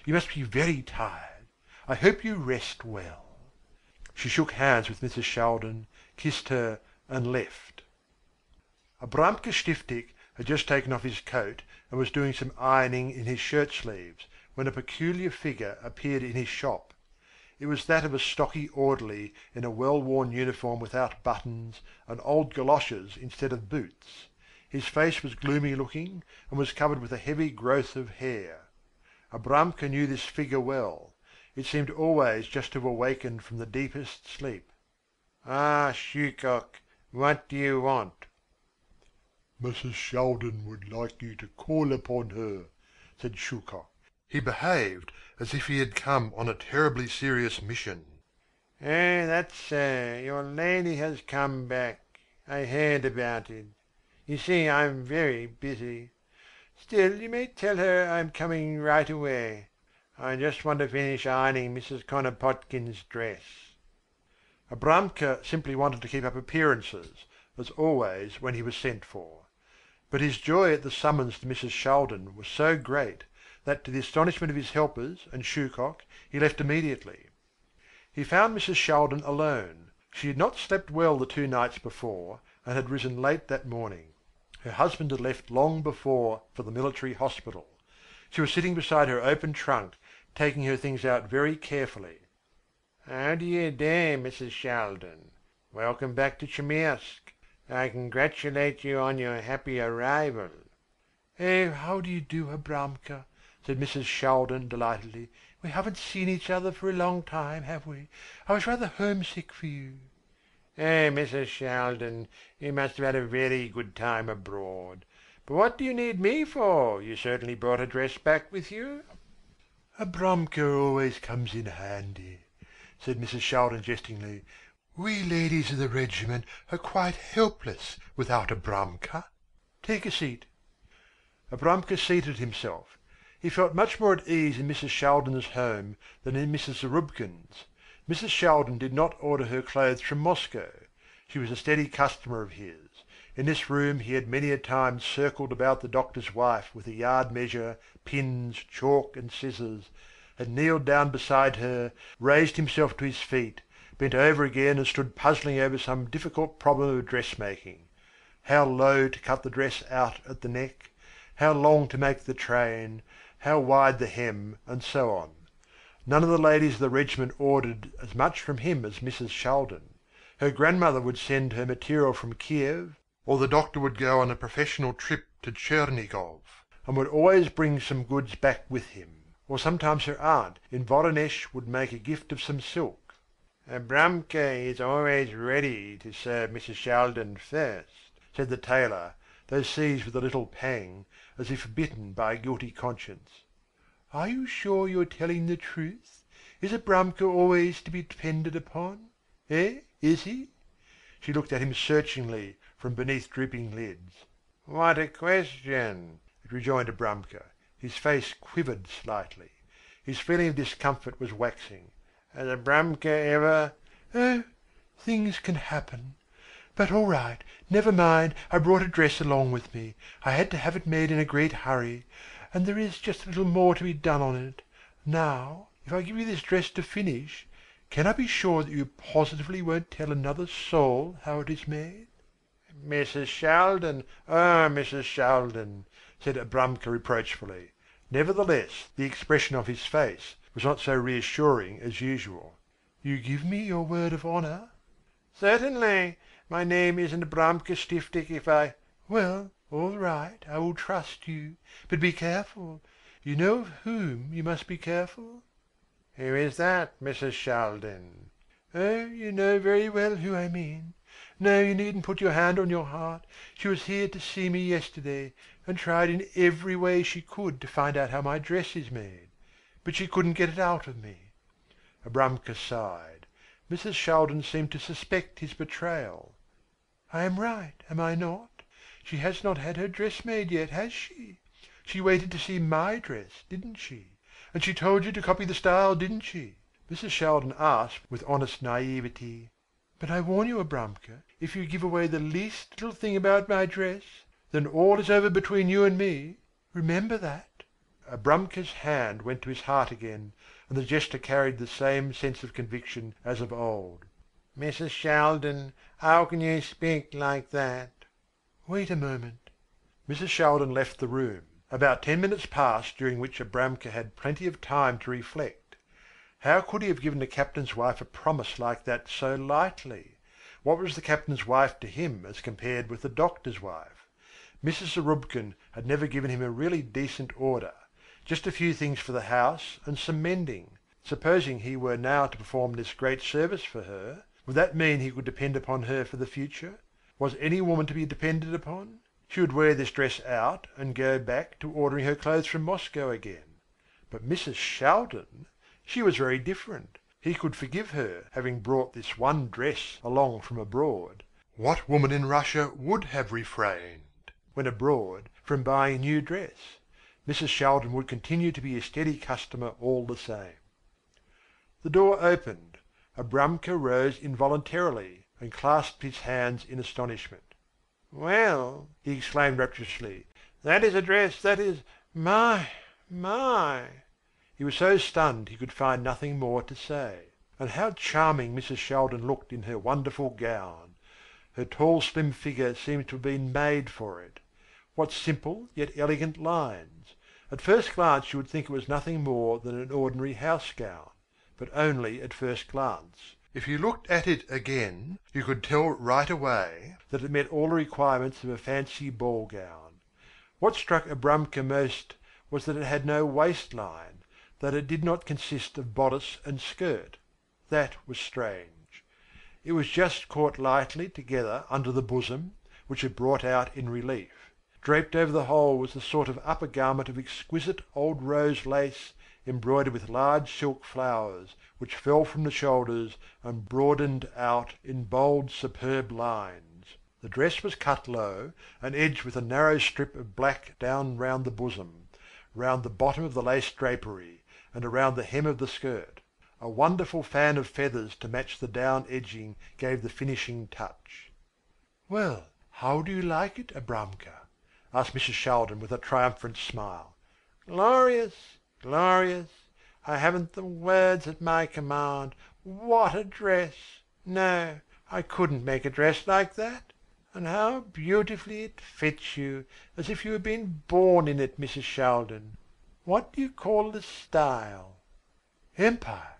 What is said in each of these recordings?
You must be very tired. I hope you rest well." She shook hands with Mrs. Shaldin, kissed her, and left. Abramka Stiftik had just taken off his coat and was doing some ironing in his shirt sleeves, when a peculiar figure appeared in his shop. It was that of a stocky orderly in a well-worn uniform without buttons and old goloshes instead of boots. His face was gloomy looking and was covered with a heavy growth of hair. Abramka knew this figure well. It seemed always just to have awakened from the deepest sleep. "Ah, Shuchok, what do you want?" "Mrs. Shaldin would like you to call upon her," said Shuchok. He behaved as if he had come on a terribly serious mission. "Oh, that's so. Your lady has come back. I heard about it. You see, I'm very busy. Still, you may tell her I'm coming right away. I just want to finish ironing Mrs. Konopotkin's dress." Abramka simply wanted to keep up appearances, as always when he was sent for. But his joy at the summons to Mrs. Shaldin was so great that, to the astonishment of his helpers and Shuchok, he left immediately. He found Mrs. Shaldin alone. She had not slept well the 2 nights before, and had risen late that morning. Her husband had left long before for the military hospital. She was sitting beside her open trunk, taking her things out very carefully. "How do you do, Mrs. Shaldin? Welcome back to Chmyrsk. I congratulate you on your happy arrival." "Oh, how do you do, Abramka?" said Mrs. Shaldin delightedly. "We haven't seen each other for a long time, have we? I was rather homesick for you." "Oh, Mrs. Shaldin, you must have had a very good time abroad. But what do you need me for? You certainly brought a dress back with you." "Abramka always comes in handy," said Mrs. Shaldin jestingly. "We ladies of the regiment are quite helpless without Abramka. Take a seat." Abramka seated himself. He felt much more at ease in Mrs. Shaldin's home than in Mrs. Zarubkin's. Mrs. Shaldin did not order her clothes from Moscow. She was a steady customer of his. In this room he had many a time circled about the doctor's wife with a yard measure, pins, chalk, and scissors, had kneeled down beside her, raised himself to his feet, bent over again and stood puzzling over some difficult problem of dressmaking. How low to cut the dress out at the neck, how long to make the train, how wide the hem, and so on. None of the ladies of the regiment ordered as much from him as Mrs. Shaldin. Her grandmother would send her material from Kiev, or the doctor would go on a professional trip to Chernigov, and would always bring some goods back with him. Or sometimes her aunt in Voronezh would make a gift of some silk. "Abramka is always ready to serve Mrs. Shaldin first," said the tailor, though seized with a little pang, as if bitten by a guilty conscience. "Are you sure you are telling the truth? Is Abramka always to be depended upon? Eh, is he?" She looked at him searchingly from beneath drooping lids. "What a question!" rejoined Abramka. His face quivered slightly. His feeling of discomfort was waxing. "Has Abramka ever—" "Oh, things can happen. But all right, never mind, I brought a dress along with me. I had to have it made in a great hurry, and there is just a little more to be done on it. Now, if I give you this dress to finish, can I be sure that you positively won't tell another soul how it is made?" "Mrs. Shaldin, oh, Mrs. Shaldin," said Abramka reproachfully. Nevertheless, the expression of his face was not so reassuring as usual. "You give me your word of honour?" "Certainly. My name isn't Abramka Stiftik if I—" "Well, all right, I will trust you. But be careful. You know of whom you must be careful?" "Who is that, Mrs. Shaldin?" "Oh, you know very well who I mean. No, you needn't put your hand on your heart. She was here to see me yesterday, and tried in every way she could to find out how my dress is made. But she couldn't get it out of me." Abramka sighed. Mrs. Shaldin seemed to suspect his betrayal. "I am right, am I not? She has not had her dress made yet, has she? She waited to see my dress, didn't she? And she told you to copy the style, didn't she?" Mrs. Shaldin asked with honest naivety. "But I warn you, Abramka, if you give away the least little thing about my dress, then all is over between you and me. Remember that." Abramka's hand went to his heart again, and the gesture carried the same sense of conviction as of old. "Mrs. Shaldin, how can you speak like that?" "Wait a moment." Mrs. Shaldin left the room. About 10 minutes passed during which Abramka had plenty of time to reflect. How could he have given the captain's wife a promise like that so lightly? What was the captain's wife to him as compared with the doctor's wife? Mrs. Zarubkin had never given him a really decent order. Just a few things for the house and some mending. Supposing he were now to perform this great service for her, would that mean he could depend upon her for the future? Was any woman to be depended upon? She would wear this dress out and go back to ordering her clothes from Moscow again. But Mrs. Shaldin, she was very different. He could forgive her having brought this one dress along from abroad. What woman in Russia would have refrained, when abroad, from buying a new dress? Mrs. Shaldin would continue to be a steady customer all the same. The door opened. Abramka rose involuntarily and clasped his hands in astonishment. "Well," he exclaimed rapturously, "that is a dress, that is... my! He was so stunned he could find nothing more to say. And how charming Mrs. Shaldin looked in her wonderful gown! Her tall slim figure seemed to have been made for it. What simple yet elegant lines! At first glance you would think it was nothing more than an ordinary house gown, but only at first glance. If you looked at it again, you could tell right away that it met all the requirements of a fancy ball gown. What struck Abramka most was that it had no waistline, that it did not consist of bodice and skirt. That was strange. It was just caught lightly together under the bosom, which it brought out in relief. Draped over the whole was a sort of upper garment of exquisite old rose lace embroidered with large silk flowers, which fell from the shoulders and broadened out in bold, superb lines. The dress was cut low and edged with a narrow strip of black down round the bosom, round the bottom of the lace drapery, and around the hem of the skirt. A wonderful fan of feathers to match the down edging gave the finishing touch. "Well, how do you like it, Abramka?" asked Mrs. Shaldin with a triumphant smile. "Glorious! Glorious! I haven't the words at my command. What a dress! No, I couldn't make a dress like that. And how beautifully it fits you, as if you had been born in it, Mrs. Shaldin. What do you call the style?" "Empire."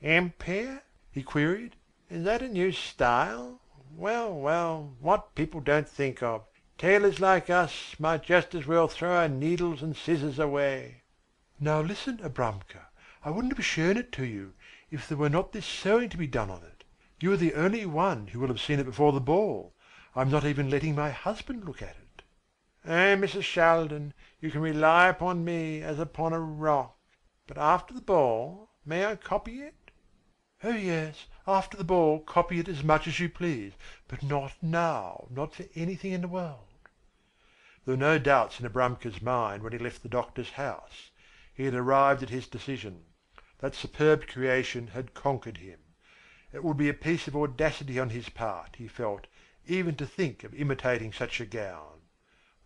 "Empire?" he queried. "Is that a new style? Well, what people don't think of. Tailors like us might just as well throw our needles and scissors away." "Now listen, Abramka. I wouldn't have shown it to you if there were not this sewing to be done on it. You are the only one who will have seen it before the ball. I am not even letting my husband look at it." "Oh, Mrs. Shaldin, you can rely upon me as upon a rock. But after the ball, may I copy it?" "Oh yes, after the ball copy it as much as you please, but not now, not for anything in the world." There were no doubts in Abramka's mind when he left the doctor's house. He had arrived at his decision. That superb creation had conquered him. It would be a piece of audacity on his part, he felt, even to think of imitating such a gown.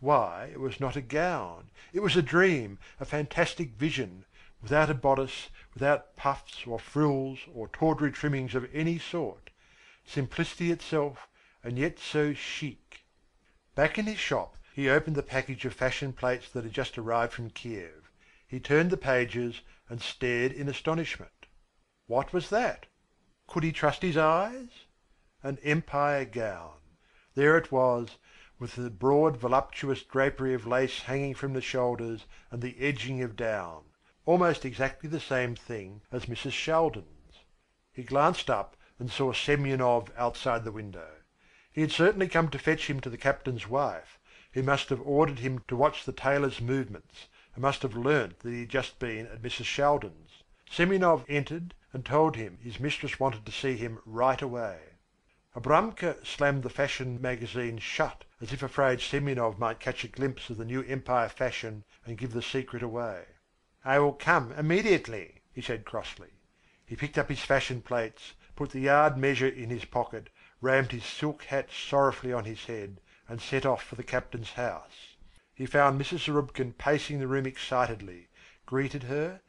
Why, it was not a gown. It was a dream, a fantastic vision, without a bodice, without puffs or frills or tawdry trimmings of any sort. Simplicity itself, and yet so chic. Back in his shop, he opened the package of fashion plates that had just arrived from Kiev. He turned the pages and stared in astonishment. What was that? Could he trust his eyes? An Empire gown. There it was, with the broad voluptuous drapery of lace hanging from the shoulders and the edging of down, almost exactly the same thing as Mrs. Shaldin's. He glanced up and saw Semyonov outside the window. He had certainly come to fetch him to the captain's wife, who must have ordered him to watch the tailor's movements, and must have learnt that he had just been at Mrs. Shaldin's. Semyonov entered and told him his mistress wanted to see him right away. Abramka slammed the fashion magazine shut, as if afraid Semyonov might catch a glimpse of the new Empire fashion and give the secret away. "I will come immediately," he said crossly. He picked up his fashion plates, put the yard measure in his pocket, rammed his silk hat sorrowfully on his head, and set off for the captain's house. he found Mrs. Zarubkin pacing the room excitedly, greeted her,